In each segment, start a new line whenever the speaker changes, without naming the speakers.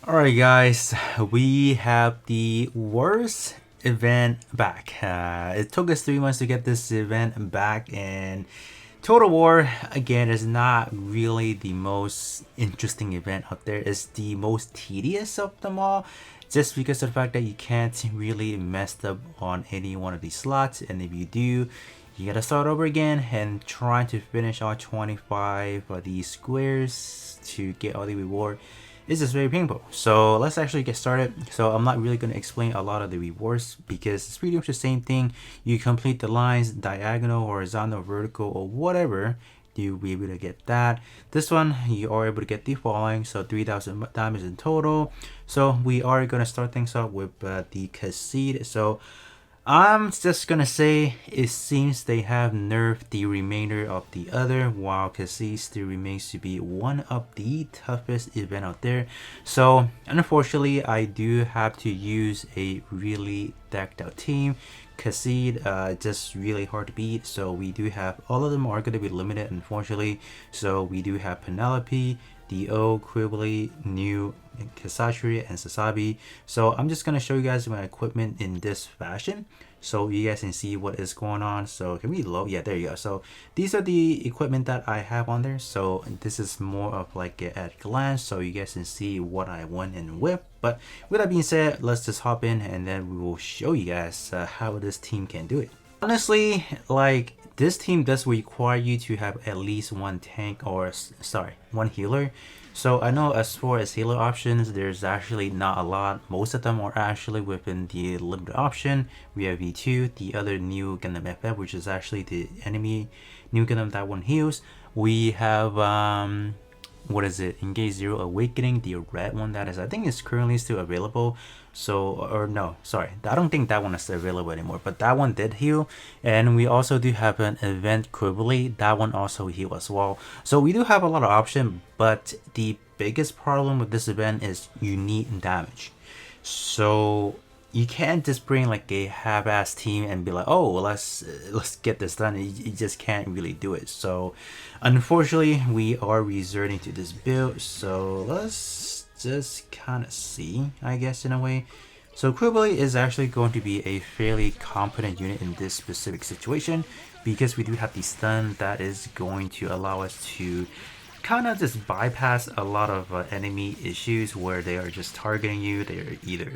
Alright guys, we have the worst event back. It took us 3 months to get this event back, and Total War again is not really the most interesting event out there. It's the most tedious of them all, just because of the fact that you can't really mess up on any one of these slots, and if you do, you gotta start over again and try to finish all 25 of these squares to get all the reward. It's just very painful. So let's actually get started. So I'm not really going to explain a lot of the rewards because it's pretty much the same thing. You complete the lines diagonal, horizontal, vertical, or whatever, you'll be able to get that. This one you are able to get the following, so 3,000 damage in total. So we are going to start things off with the Cassid. So I'm just gonna say it seems they have nerfed the remainder of the other, while Cassis still remains to be one of the toughest event out there. So unfortunately, I do have to use a really decked out team. Cassid just really hard to beat, so we do have all of them are going to be limited, unfortunately. So we do have Penelope, Do, Quibbly, New, Kasashiri, and Sasabi. So I'm just gonna show you guys my equipment in this fashion so you guys can see what is going on. So can we load? Yeah, there you go. So these are the equipment that I have on there. So this is more of like at a glance so you guys can see what I went in with. But with that being said, let's just hop in and then we will show you guys how this team can do it. Honestly, like, this team does require you to have at least one tank, or sorry, one healer. So I know as far as healer options, there's actually not a lot. Most of them are actually within the limited option. We have V2, the other new Gundam FF, which is actually the enemy new Gundam that one heals. We have what is it, Engage Zero Awakening, the red one that is, I think, is currently still available. So, or no, sorry, I don't think that one is available anymore, but that one did heal. And we also do have an event Quibbly, that one also heal as well. So we do have a lot of options, but the biggest problem with this event is you need damage. So you can't just bring like a half-ass team and be like, oh, let's get this done. You just can't really do it. So unfortunately, we are resorting to this build. So let's just kind of see, I guess, in a way. So Quibbly is actually going to be a fairly competent unit in this specific situation because we do have the stun that is going to allow us to kind of just bypass a lot of enemy issues where they are just targeting you. They are either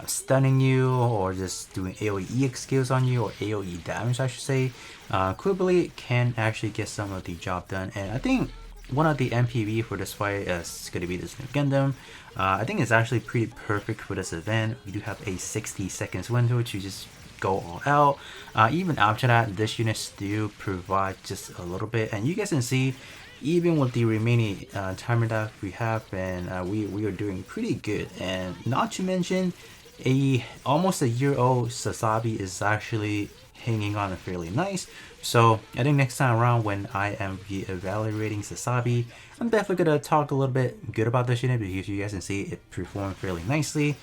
stunning you or just doing AoE EX skills on you, or AoE damage, I should say. Quibbly can actually get some of the job done, and I think one of the MPV for this fight is going to be this new Gundam. I think it's actually pretty perfect for this event. We do have a 60 seconds window to just go all out. Even after that, this unit still provides just a little bit, and you guys can see even with the remaining timer that we have, and we are doing pretty good. And not to mention, almost a year old Sasabi is actually hanging on fairly nice. So I think next time around when I am re-evaluating Sasabi, I'm definitely gonna talk a little bit good about this unit because you guys can see it performed fairly nicely.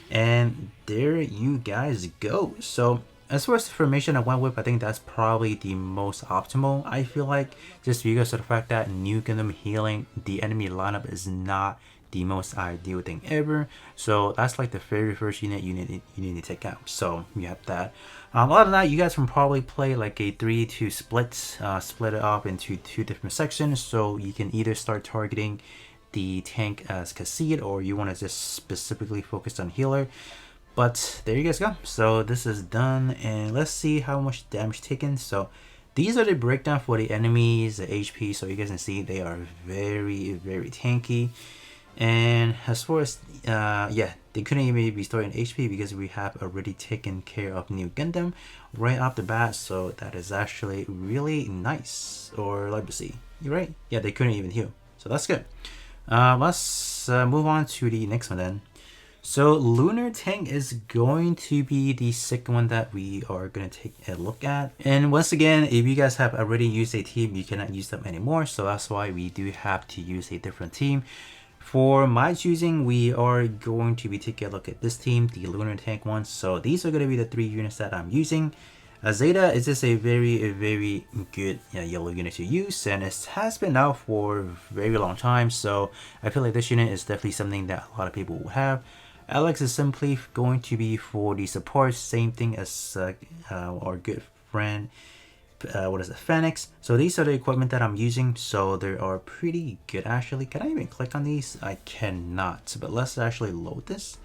And there you guys go. So as far as the formation I went with, I think that's probably the most optimal, I feel like, just because of the fact that new Gundam healing the enemy lineup is not the most ideal thing ever. So that's like the very first unit you need to take out. So you have that. Other than that, you guys can probably play like a 3-2 split, split it up into 2 different sections. So you can either start targeting the tank as Cassid, or you want to just specifically focus on healer. But there you guys go. So this is done, and let's see how much damage taken. So these are the breakdown for the enemies, the HP. So you guys can see they are very tanky. And as far as yeah, they couldn't even be stored in HP because we have already taken care of new Gundam right off the bat. So that is actually really nice. Or let me see, you're right, yeah, they couldn't even heal, so that's good. Let's move on to the next one then. So Lunar Tank is going to be the second one that we are going to take a look at. And once again, if you guys have already used a team, you cannot use them anymore. So that's why we do have to use a different team. For my choosing, we are going to be taking a look at this team, the Lunar Tank one. So these are going to be the 3 units that I'm using. Zeta is just a very good yellow unit to use, and it has been out for a very long time, so I feel like this unit is definitely something that a lot of people will have. Alex is simply going to be for the support, same thing as our good friend, what is it, Phoenix. So these are the equipment that I'm using, so they are pretty good actually. Can I even click on these? I cannot, but let's actually load this.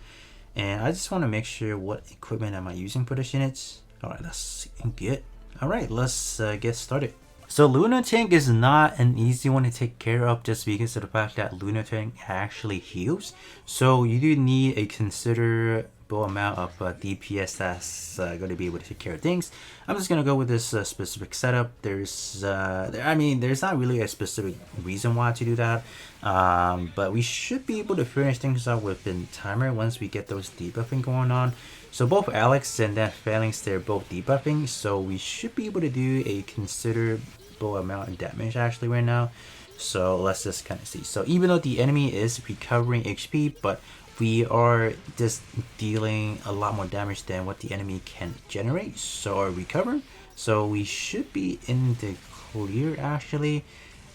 And I just want to make sure what equipment am I using for this unit. Alright, that's good. Alright, let's get started. So Lunar Tank is not an easy one to take care of just because of the fact that Lunar Tank actually heals. So you do need a considerable amount of DPS that's going to be able to take care of things. I'm just going to go with this specific setup. There's not really a specific reason why to do that. But we should be able to finish things out within timer once we get those debuffing going on. So both Alex and then Phalanx, they're both debuffing, so we should be able to do a considerable amount of damage actually right now. So let's just kind of see. So even though the enemy is recovering HP, but we are just dealing a lot more damage than what the enemy can generate or recover. So we should be in the clear actually.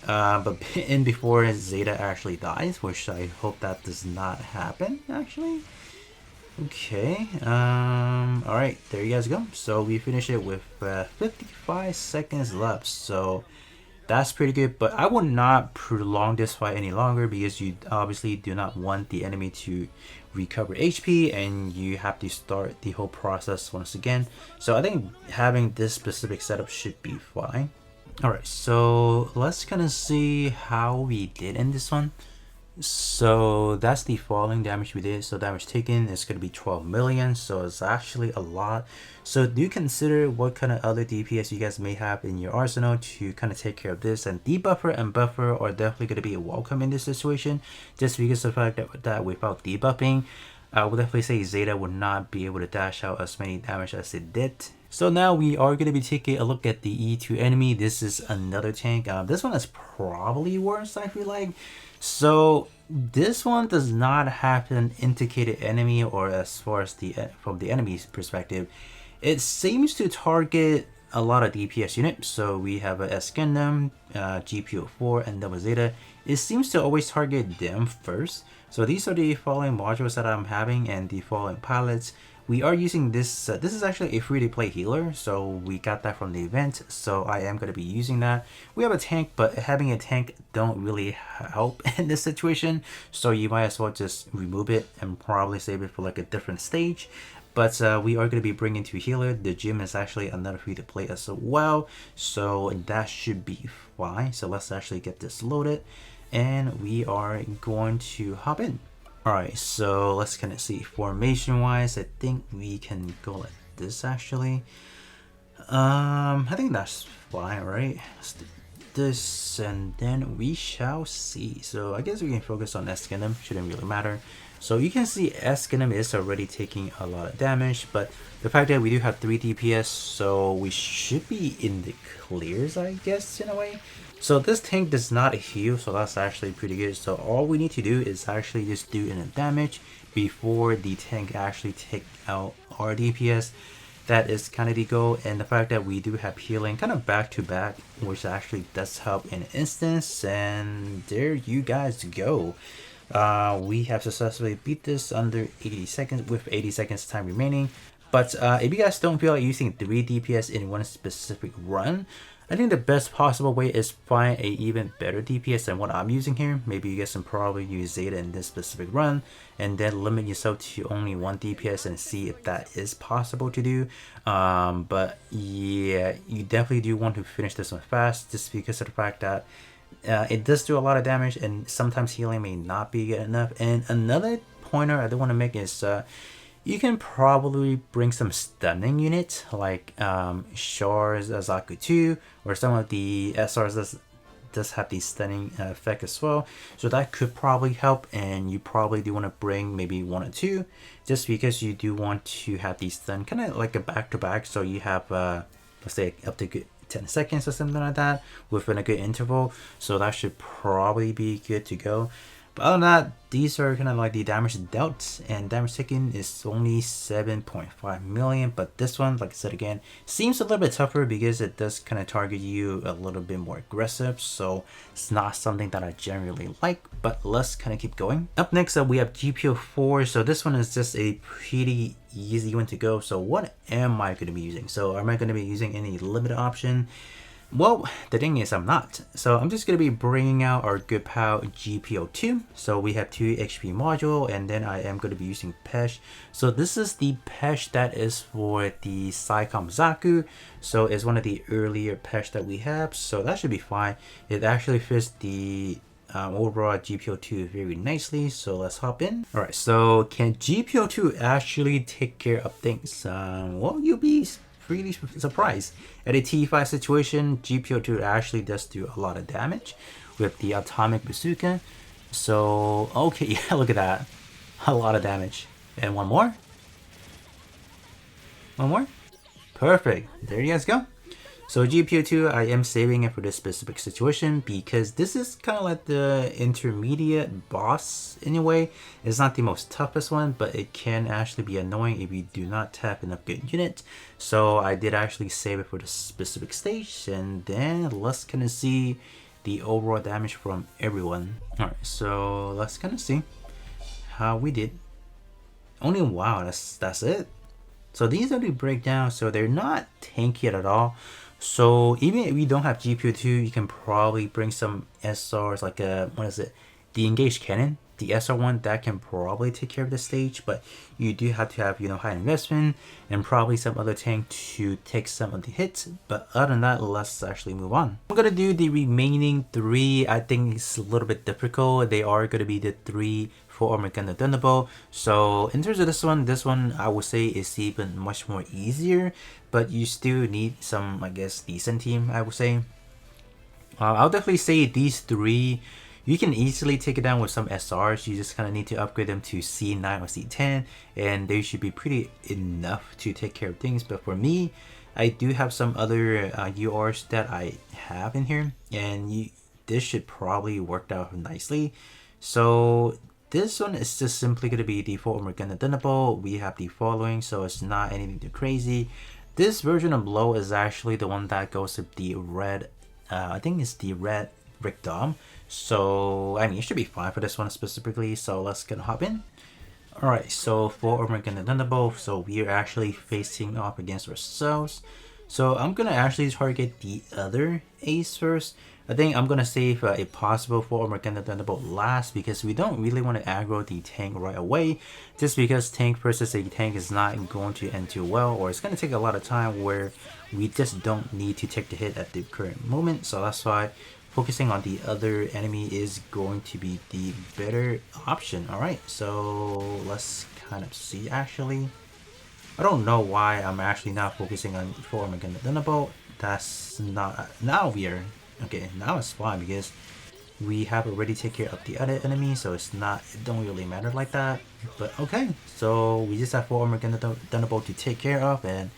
But in before Zeta actually dies, which I hope that does not happen actually. Okay, alright, there you guys go. So we finish it with 55 seconds left, so that's pretty good, but I will not prolong this fight any longer because you obviously do not want the enemy to recover HP and you have to start the whole process once again. So I think having this specific setup should be fine. Alright, so let's kind of see how we did in this one. So that's the falling damage we did. So damage taken is going to be 12 million, so it's actually a lot. So do consider what kind of other DPS you guys may have in your arsenal to kind of take care of this, and debuffer and buffer are definitely going to be welcome in this situation, just because of the fact that without debuffing, I would definitely say Zeta would not be able to dash out as many damage as it did. So now we are going to be taking a look at the E2 enemy. This is another tank. This one is probably worse, I feel like. So this one does not have an indicated enemy, or as far as from the enemy's perspective, it seems to target a lot of DPS units. So we have a S Gundam, GPO4, and Double Zeta. It seems to always target them first. So these are the following modules that I'm having and the following pilots. We are using this, this is actually a free-to-play healer, so we got that from the event, so I am going to be using that. We have a tank, but having a tank don't really help in this situation, so you might as well just remove it and probably save it for like a different stage. But we are going to be bringing to healer. The gym is actually another free-to-play as well, so that should be fine. So let's actually get this loaded, and we are going to hop in. Alright, so let's kind of see formation wise. I think we can go like this actually. I think that's fine, right? Let's do this and then we shall see. So I guess we can focus on S Gundam, shouldn't really matter. So you can see S Gundam is already taking a lot of damage, but the fact that we do have 3 DPS, so we should be in the clears, I guess, in a way. So this tank does not heal, so that's actually pretty good. So all we need to do is actually just do enough damage before the tank actually take out our DPS. That is kind of the goal, and the fact that we do have healing kind of back to back, which actually does help in an instance. And there you guys go. We have successfully beat this under 80 seconds with 80 seconds time remaining. But if you guys don't feel like using 3 DPS in one specific run, I think the best possible way is find a even better DPS than what I'm using here. Maybe you guys can probably use Zeta in this specific run and then limit yourself to only 1 DPS and see if that is possible to do. But yeah, you definitely do want to finish this one fast just because of the fact that it does do a lot of damage and sometimes healing may not be good enough. And another pointer I do want to make is you can probably bring some stunning units like Shores Zaku 2 or some of the SRs does have the stunning effect as well. So that could probably help, and you probably do want to bring maybe 1 or 2 just because you do want to have these stun kind of like a back-to-back. So you have let's say up to 10 seconds or something like that within a good interval. So that should probably be good to go. But other than that, these are kind of like the damage dealt, and damage taken is only 7.5 million. But this one, like I said again, seems a little bit tougher because it does kind of target you a little bit more aggressive. So it's not something that I generally like. But let's kind of keep going. Up next up, we have GPO4. So this one is just a pretty easy one to go. So what am I going to be using? So am I going to be using any limited option? Well, the thing is I'm not. So I'm just going to be bringing out our good pal GPO2. So we have 2 HP module, and then I am going to be using Pesh. So this is the Pesh that is for the Psycom Zaku. So it's one of the earlier Pesh that we have. So that should be fine. It actually fits the overall GPO2 very nicely. So let's hop in. Alright, so can GPO2 actually take care of things? Well, you'll be really surprised. At a T5 situation, GPO2 actually does do a lot of damage with the atomic bazooka. So okay, yeah, look at that, a lot of damage. And one more, perfect. There you guys go. So GPO2, I am saving it for this specific situation because this is kind of like the intermediate boss in a way. It's not the most toughest one, but it can actually be annoying if you do not tap enough good units. So I did actually save it for this specific stage, and then let's kind of see the overall damage from everyone. Alright, so let's kind of see how we did. Only wow, that's it. So these are the breakdowns, so they're not tanky at all. So even if you don't have GPO2, you can probably bring some SRs like what is it? The engaged cannon, the SR one that can probably take care of the stage, but you do have to have, you know, high investment and probably some other tank to take some of the hits. But other than that, let's actually move on. I'm gonna do the remaining 3. I think it's a little bit difficult. They are gonna be the 3 for Armored Gundam Thunderbolt. So in terms of this one I would say is even much more easier, but you still need some, I guess, decent team, I would say. I'll definitely say these 3, you can easily take it down with some SRs. You just kind of need to upgrade them to C9 or C10, and they should be pretty enough to take care of things. But for me, I do have some other URs that I have in here, and this should probably work out nicely. So this one is just simply going to be the full Armored Gundam Thunderbolt. We have the following, so it's not anything too crazy. This version of below is actually the one that goes with the red, I think it's the red Rick Dom. So I mean, it should be fine for this one specifically. So let's gonna hop in. Alright, so for Armored Gundam Thunderbolt, so we are actually facing off against ourselves. So I'm gonna actually target the other ace first. I think I'm gonna save a possible for Armored Gundam Thunderbolt last because we don't really want to aggro the tank right away. Just because tank versus a tank is not going to end too well, or it's gonna take a lot of time where we just don't need to take the hit at the current moment. So that's why focusing on the other enemy is going to be the better option. Alright, so let's kind of see actually. I don't know why I'm actually not focusing on for Armored Gundam Thunderbolt. That's not, now we are, okay, now it's fine because we have already taken care of the other enemy, so it's not, it don't really matter like that. But okay, so we just have 4 Armored Gundam Thunderbolt to take care of, and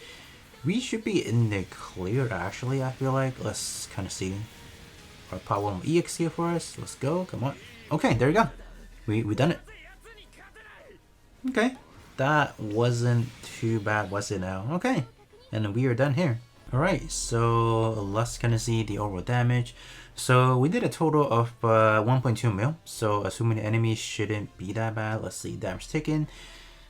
we should be in the clear actually, I feel like. Let's kind of see. Our power 1 EX here for us. Let's go, come on. Okay, there we go. We done it. Okay, that wasn't too bad, was it now? Okay, and we are done here. Alright, so let's kind of see the overall damage. So we did a total of 1.2 mil. So assuming the enemy shouldn't be that bad. Let's see, damage taken.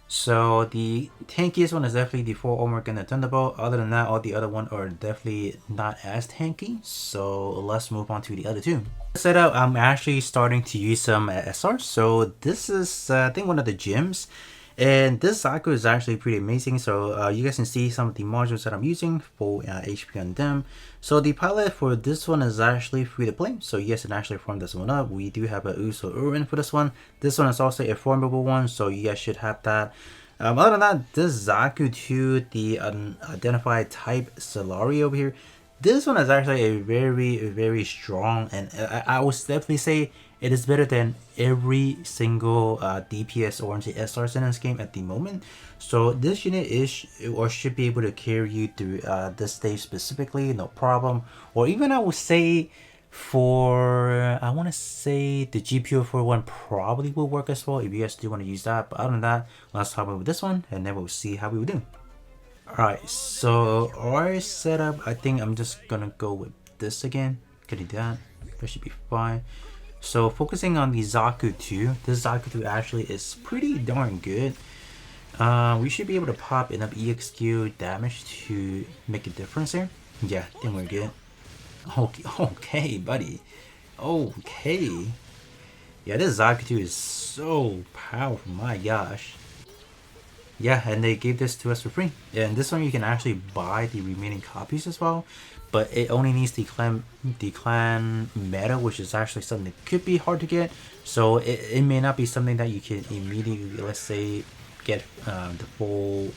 So the tankiest one is definitely the 4 Armored Gundam Thunderbolt. Other than that, all the other ones are definitely not as tanky. So let's move on to the other 2. Setup, I'm actually starting to use some SR. So this is I think one of the gyms. And this Zaku is actually pretty amazing. So you guys can see some of the modules that I'm using for HP on them. So the pilot for this one is actually free to play. So you guys can actually farm this one up. We do have a Uso Urin for this one. This one is also a farmable one, so you guys should have that. Other than that, this Zaku 2, the unidentified type Salari over here, this one is actually a very strong, and I would definitely say it is better than every single DPS or SRs in this game at the moment. So this unit is or should be able to carry you through this stage specifically, no problem. Or even I would say For I want to say the GPO 41 probably will work as well if you guys do want to use that. But other than that, let's hop in with this one and then we'll see how we will do. Alright, so our setup, I think I'm just gonna go with this again. Gonna do that. That should be fine. So focusing on the Zaku 2, this Zaku 2 actually is pretty darn good. We should be able to pop enough EXQ damage to make a difference here. Yeah, I think we're good. Okay, buddy. Okay. Yeah, this Zaku 2 is so powerful, my gosh. Yeah, and they gave this to us for free. And this one you can actually buy the remaining copies as well. But it only needs the clan meta, which is actually something that could be hard to get. So it may not be something that you can immediately, let's say, get the full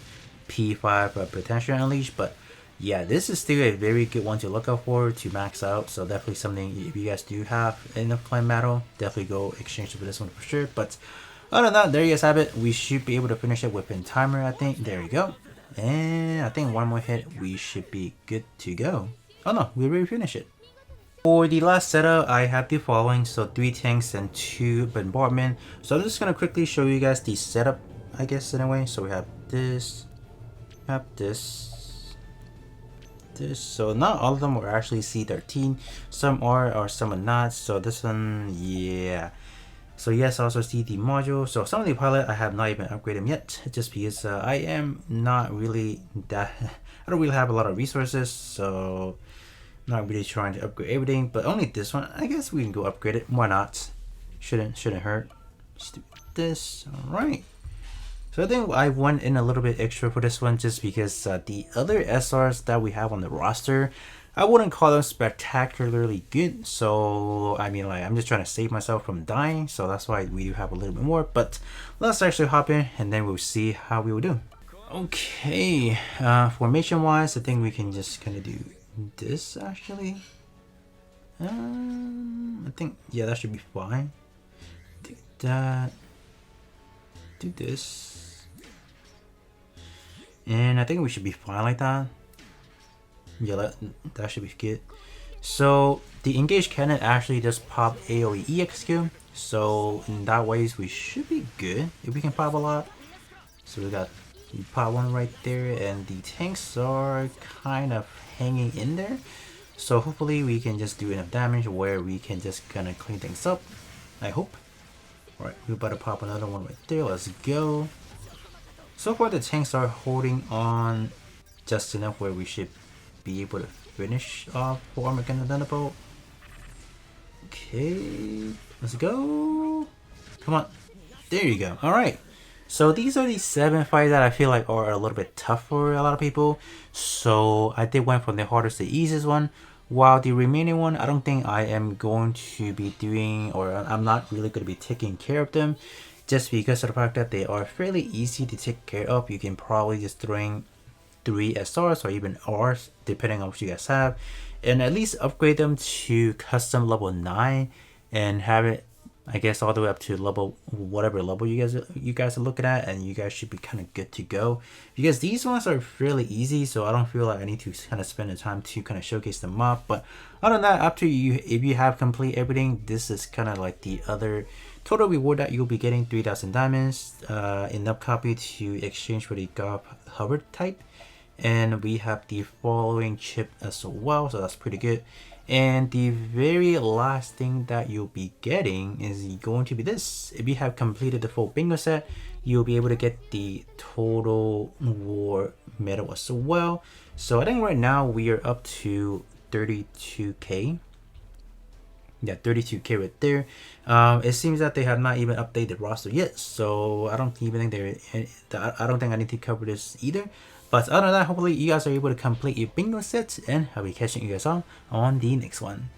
P5 potential unleashed. But yeah, this is still a very good one to look out for to max out. So definitely something, if you guys do have enough clan metal, definitely go exchange for this one for sure. But other than that, there you guys have it. We should be able to finish it within timer, I think. There you go. And I think one more hit, we should be good to go. Oh no, we already finished it. For the last setup, I have the following. So 3 tanks and 2 bombardment. So I'm just going to quickly show you guys the setup, I guess, in a way. So we have this, this. So not all of them are actually C13. Some are or some are not. So this one, yeah. So yes, I also see the module. So some of the pilot I have not even upgraded them yet, just because I am not really that, I don't really have a lot of resources, so not really trying to upgrade everything. But only this one, I guess we can go upgrade it. Why not? Shouldn't hurt. Let's do this. All right. So I think I went in a little bit extra for this one, just because the other SRs that we have on the roster, I wouldn't call them spectacularly good. So I mean, like, I'm just trying to save myself from dying, so that's why we do have a little bit more. But let's actually hop in and then we'll see how we will do. Okay, formation wise, I think we can just kind of do this actually. I think, yeah, that should be fine. Do that, do this, and I think we should be fine like that. Yeah, that should be good. So the engaged cannon actually just pop AoE EXQ. So in that ways we should be good if we can pop a lot. So we got pop one right there, and the tanks are kind of hanging in there. So hopefully we can just do enough damage where we can just kind of clean things up. I hope. Alright, we're about to pop another one right there. Let's go. So far the tanks are holding on just enough where we should be able to finish off for Armageddon Thunderbolt. Okay, let's go. Come on. There you go. Alright. So these are the 7 fights that I feel like are a little bit tough for a lot of people. So I did went from the hardest to the easiest one. While the remaining one, I don't think I am going to be doing, or I'm not really going to be taking care of them, just because of the fact that they are fairly easy to take care of. You can probably just throw in 3 SRs or even Rs, depending on what you guys have, and at least upgrade them to custom level 9 and have it, I guess, all the way up to level, whatever level you guys are looking at, and you guys should be kind of good to go, because these ones are fairly easy. So I don't feel like I need to kind of spend the time to kind of showcase them off. But other than that, up to you. If you have complete everything, this is kind of like the other total reward that you'll be getting: 3,000 diamonds, enough copy to exchange for the Golf Hover type, and we have the following chip as well, so that's pretty good. And the very last thing that you'll be getting is going to be this. If you have completed the full bingo set, you'll be able to get the total war medal as well. So I think right now we are up to 32k. Yeah, 32k right there. It seems that they have not even updated the roster yet, so I don't even think I don't think I need to cover this either. But other than that, hopefully you guys are able to complete your bingo sets, and I'll be catching you guys on the next one.